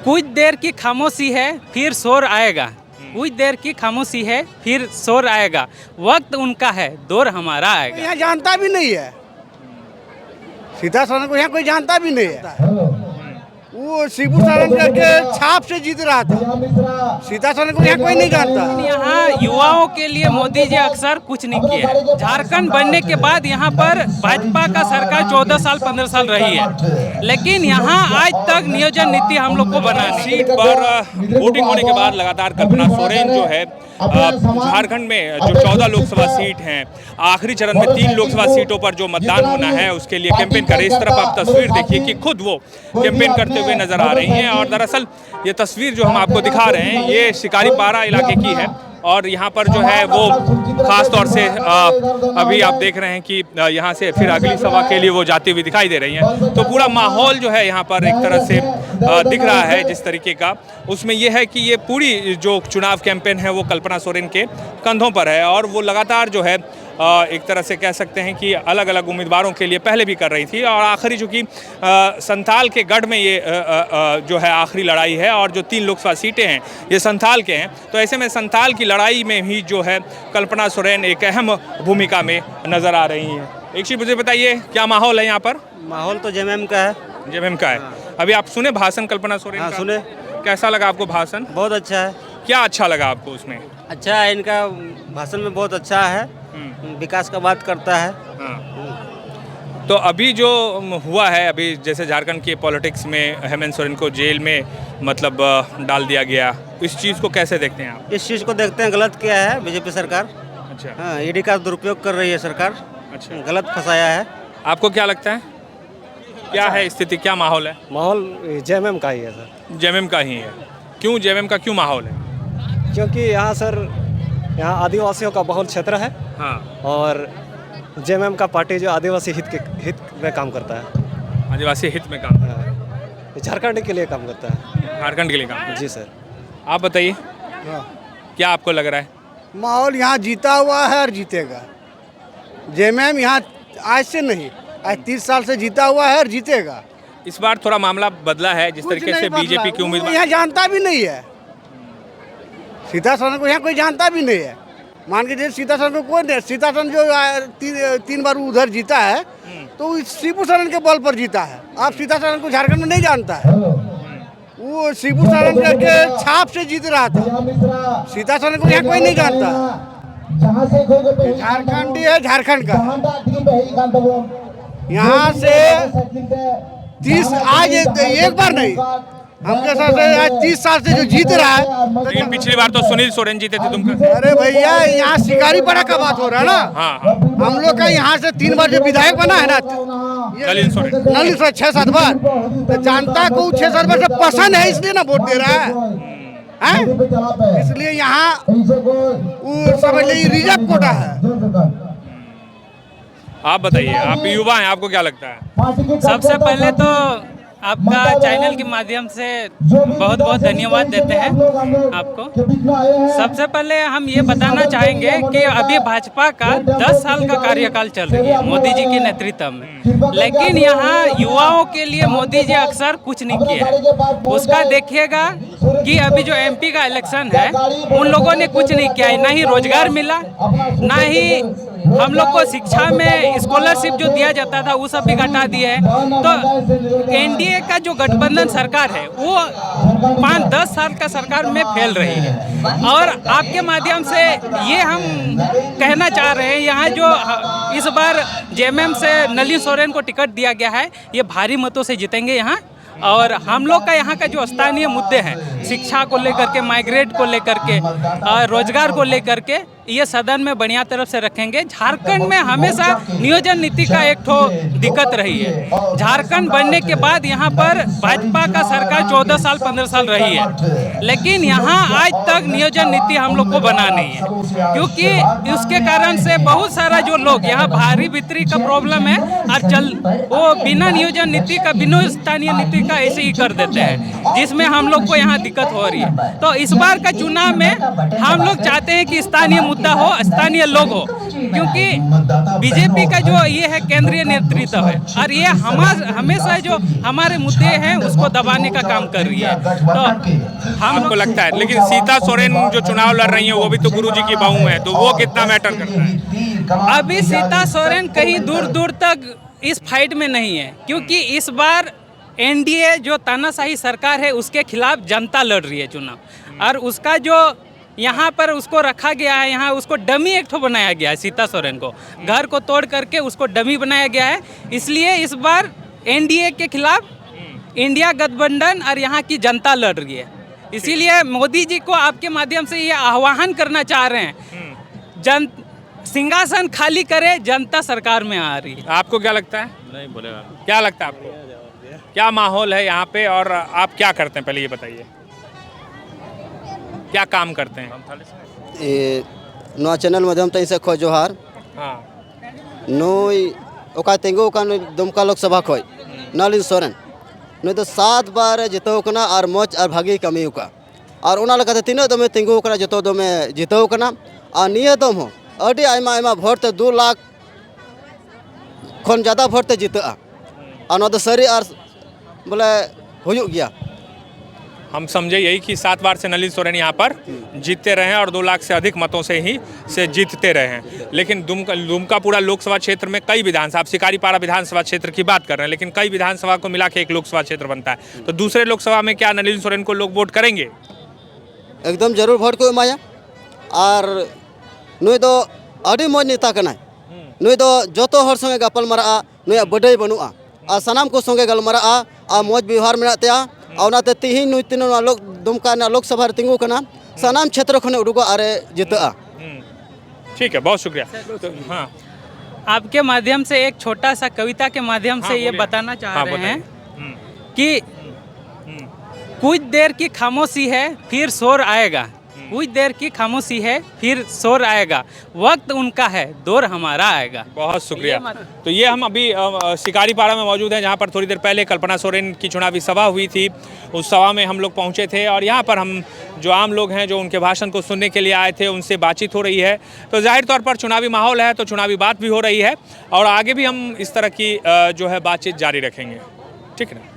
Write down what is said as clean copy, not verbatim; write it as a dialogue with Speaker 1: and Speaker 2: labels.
Speaker 1: कुछ देर की खामोशी है फिर शोर आएगा, कुछ देर की खामोशी है फिर शोर आएगा, वक्त उनका है दौर हमारा आएगा।
Speaker 2: यहाँ जानता भी नहीं है, सीता सोरेन को यहाँ कोई जानता भी नहीं है। वो शिबू सोरेन के छाप से जीत रहा था, सीता सोरेन को यहाँ कोई नहीं जानता।
Speaker 1: यहाँ युवाओं के लिए मोदी जी अक्सर कुछ नहीं किया है। झारखंड बनने के बाद यहाँ पर भाजपा का सरकार 14 साल 15 साल रही है, लेकिन यहाँ आज तक नियोजन नीति हम लोग को बनानी।
Speaker 3: सीट पर वोटिंग होने के बाद लगातार कल्पना सोरेन जो है झारखंड में जो 14 लोकसभा सीट हैं, आखिरी चरण में 3 लोकसभा सीटों पर जो मतदान होना है उसके लिए कैंपेन कर रहे हैं। इस तरफ आप तस्वीर देखिए कि खुद वो कैंपेन करते हुए नजर आ रही हैं। और दरअसल ये तस्वीर जो हम आपको दिखा रहे हैं ये शिकारीपारा इलाके की है और यहाँ पर जो है वो खास तौर से अभी आप देख रहे हैं कि यहाँ से फिर अगली सभा के लिए वो जाती हुई दिखाई दे रही हैं। तो पूरा माहौल जो है यहाँ पर एक तरह से दिख रहा है जिस तरीके का, उसमें यह है कि ये पूरी जो चुनाव कैंपेन है वो कल्पना सोरेन के कंधों पर है और वो लगातार जो है एक तरह से कह सकते हैं कि अलग अलग उम्मीदवारों के लिए पहले भी कर रही थी और आखिरी चूँकि संथाल के गढ़ में ये जो है आखिरी लड़ाई है और जो 3 लोकसभा सीटें हैं ये संथाल के हैं। तो ऐसे में संथाल की लड़ाई में भी जो है कल्पना सोरेन एक अहम भूमिका में नज़र आ रही हैं। एक चीज़ मुझे बताइए, क्या माहौल है यहाँ पर?
Speaker 4: माहौल तो जेएमएम का है।
Speaker 3: जेएमएम का है। अभी आप सुने भाषण कल्पना सोरेन का?
Speaker 4: सुने।
Speaker 3: कैसा लगा आपको भाषण?
Speaker 4: बहुत अच्छा है।
Speaker 3: क्या अच्छा लगा आपको उसमें?
Speaker 4: अच्छा है, इनका भाषण में बहुत अच्छा है, विकास का बात करता है।
Speaker 3: तो अभी जो हुआ है, अभी जैसे झारखंड के पॉलिटिक्स में हेमंत सोरेन को जेल में मतलब डाल दिया गया, इस चीज़ को कैसे देखते हैं आप?
Speaker 4: इस चीज़ को देखते हैं गलत किया है बीजेपी सरकार।
Speaker 3: अच्छा।
Speaker 4: हाँ, ईडी का दुरुपयोग कर रही है सरकार।
Speaker 3: अच्छा।
Speaker 4: गलत फंसाया है।
Speaker 3: आपको क्या लगता है, क्या है स्थिति, क्या माहौल है?
Speaker 5: माहौल जेएमएम का ही है सर।
Speaker 3: जेएमएम का ही है। क्यों जेएमएम का क्यों माहौल है?
Speaker 5: क्योंकि यहाँ सर यहाँ आदिवासियों का बहुल क्षेत्र है।
Speaker 3: हाँ।
Speaker 5: और जेएमएम का पार्टी जो आदिवासी हित में काम करता है।
Speaker 3: आदिवासी हित में काम,
Speaker 5: झारखंड के लिए काम करता है।
Speaker 3: झारखंड के लिए काम।
Speaker 5: जी सर।
Speaker 3: आप बताइए क्या आपको लग रहा है?
Speaker 2: माहौल यहाँ जीता हुआ है और जीतेगा। जेएमएम यहाँ आज से नहीं, आज 30 साल से जीता हुआ है और जीतेगा।
Speaker 3: इस बार थोड़ा मामला बदला है जिस तरीके से बीजेपी की उम्मीदवार
Speaker 2: यहाँ जानता भी नहीं है, सीता सोरेन को यहाँ कोई जानता भी नहीं है। मान के सीता सोरेन को कोई नहीं, सीता सोरेन जो 3 बार उधर जीता है तो शिबू सोरेन के बल पर जीता है। आप सीता सोरेन को झारखंड में नहीं जानता है, वो शिबू सोरेन के छाप से जीत रहा था, सीता सोरेन को यहाँ कोई नहीं जानता। झारखंड है, झारखंड का यहाँ से 30 आज एक बार नहीं, हमके साथ आज 30 साल से जो जीत रहा है।
Speaker 3: लेकिन पिछली बार तो सुनील सोरेन जीते थे तुमको।
Speaker 2: अरे भैया यहाँ शिकारीपारा का बात हो रहा है ना।
Speaker 3: हाँ, हाँ।
Speaker 2: हम लोग का यहाँ से 3 बार जो विधायक बना है ना,
Speaker 3: नलिन सोरेन
Speaker 2: 6-7 बार, तो जनता को 6-7 बार से पसंद है इसलिए ना वोट दे रहा है। इसलिए यहाँ समझ लीजिए रिजर्व कोटा है।
Speaker 3: आप बताइए, आप युवा हैं, आपको क्या लगता है?
Speaker 1: सबसे पहले तो आपका चैनल के माध्यम से बहुत बहुत धन्यवाद देते हैं आपको। सबसे पहले हम ये बताना चाहेंगे कि अभी भाजपा का 10 साल का कार्यकाल चल रही है मोदी जी के नेतृत्व में, लेकिन यहाँ युवाओं के लिए मोदी जी अक्सर कुछ नहीं किया है। उसका देखिएगा कि अभी जो एमपी का इलेक्शन है उन लोगों ने कुछ नहीं किया है, ना ही रोजगार मिला, ना ही हम लोग को शिक्षा में स्कॉलरशिप जो दिया जाता था वो सब भी घटा दिए है। तो एनडीए का जो गठबंधन सरकार है वो 5-10 साल का सरकार में फैल रही है। और आपके माध्यम से ये हम कहना चाह रहे हैं, यहाँ जो इस बार जेएमएम से नलिन सोरेन को टिकट दिया गया है ये भारी मतों से जीतेंगे यहाँ। और हम लोग का यहाँ का जो स्थानीय मुद्दे हैं, शिक्षा को लेकर के, माइग्रेट को लेकर के, रोजगार को लेकर के, ये सदन में बढ़िया तरफ से रखेंगे। झारखंड में हमेशा नियोजन नीति का एक ठो दिक्कत रही है। झारखंड बनने के बाद यहाँ पर भाजपा का सरकार 14 साल 15 साल रही है, लेकिन यहाँ आज तक नियोजन नीति हम लोग को बना नहीं है, क्योंकि उसके कारण से बहुत सारा जो लोग यहाँ भारी बिक्री का प्रॉब्लम है और वो बिना नियोजन नीति का, बिना स्थानीय नीति का ऐसे ही कर देते हैं, जिसमें हम लोग को यहाँ दिक्कत हो रही है। तो इस बार का चुनाव में हम लोग चाहते हैं कि स्थानीय मुद्दा हो, स्थानीय लोग हो, क्योंकि बीजेपी का जो ये है केंद्रीय नेतृत्व है और ये हमेशा जो हमारे मुद्दे हैं उसको दबाने का काम कर रही है। तो
Speaker 3: आपको लगता है, लेकिन सीता सोरेन जो चुनाव लड़ रही है वो भी तो गुरुजी की बहू है, तो वो कितना मैटर करता है?
Speaker 1: अभी सीता सोरेन कहीं दूर दूर तक इस फाइट में नहीं है, क्योंकि इस बार एनडीए जो तानाशाही सरकार है उसके खिलाफ जनता लड़ रही है चुनाव, और उसका जो यहाँ पर उसको रखा गया है, यहाँ उसको डमी एक ठो बनाया गया है। सीता सोरेन को घर को तोड़ करके उसको डमी बनाया गया है, इसलिए इस बार एनडीए के खिलाफ इंडिया गठबंधन और यहाँ की जनता लड़ रही है। इसीलिए मोदी जी को आपके माध्यम से ये आह्वान करना चाह रहे हैं, सिंहासन खाली करे, जनता सरकार में आ रही है।
Speaker 3: आपको क्या लगता है?
Speaker 4: नहीं बोलेगा।
Speaker 3: क्या लगता है आपको, क्या माहौल है यहाँ पे और आप क्या करते हैं, पहले ये बताइए, क्या काम करते हैं?
Speaker 6: नवा चैनल माध्यम तई से खो जोहार
Speaker 3: हाँ,
Speaker 6: नुई ओका तेंगो का दुमका लोकसभा खोय नलिन सोरेन नुई तो 7 बार जितो कना और मौज और भागी कमी का और उना लगा तीनों दमे तेंगो कना जितो दमे जितो कना और निये दम हो अड़ी आयमा आयमा भोट ते 2 लाख खन ज़्यादा भोट ते जीता और ना तो सरी और बोले हुयुग गया।
Speaker 3: हम समझे यही कि 7 बार से नलिन सोरेन यहाँ पर जीतते रहे हैं और 2 लाख से अधिक मतों से ही से जीतते रहे हैं। लेकिन दुमका पूरा लोकसभा क्षेत्र में कई विधानसभा, आप शिकारीपाड़ा विधानसभा क्षेत्र की बात कर रहे हैं, लेकिन कई विधानसभा को मिला के एक लोकसभा क्षेत्र बनता है, तो दूसरे लोकसभा में क्या नलिन सोरेन को लोग वोट करेंगे?
Speaker 6: एकदम जरूर भोट को एमाया और नुई दो अड़ी मौज नेता कना नुई दो जोतो हर संगे गपल मरा नुई बड़े बनुआ और सनाम को संगे गलमरा और मौज व्यवहार में और तीन नुई तीन लोक दुमका लोकसभा तिंगू कना सनाम क्षेत्र खने उड़ुगा अरे जिता।
Speaker 3: ठीक है, बहुत शुक्रिया। तो हाँ,
Speaker 1: आपके माध्यम से एक छोटा सा कविता के माध्यम से ये
Speaker 3: बोलिए।
Speaker 1: बताना चाह
Speaker 3: हाँ,
Speaker 1: रहे हैं
Speaker 3: बताइए।
Speaker 1: कि कुछ देर की खामोशी है फिर शोर आएगा, कुछ देर की खामोशी है फिर शोर आएगा, वक्त उनका है दौर हमारा आएगा।
Speaker 3: बहुत शुक्रिया। तो ये हम अभी शिकारीपाड़ा में मौजूद हैं, जहाँ पर थोड़ी देर पहले कल्पना सोरेन की चुनावी सभा हुई थी। उस सभा में हम लोग पहुँचे थे और यहाँ पर हम जो आम लोग हैं जो उनके भाषण को सुनने के लिए आए थे उनसे बातचीत हो रही है। तो जाहिर तौर पर चुनावी माहौल है तो चुनावी बात भी हो रही है और आगे भी हम इस तरह की जो है बातचीत जारी रखेंगे। ठीक है ना।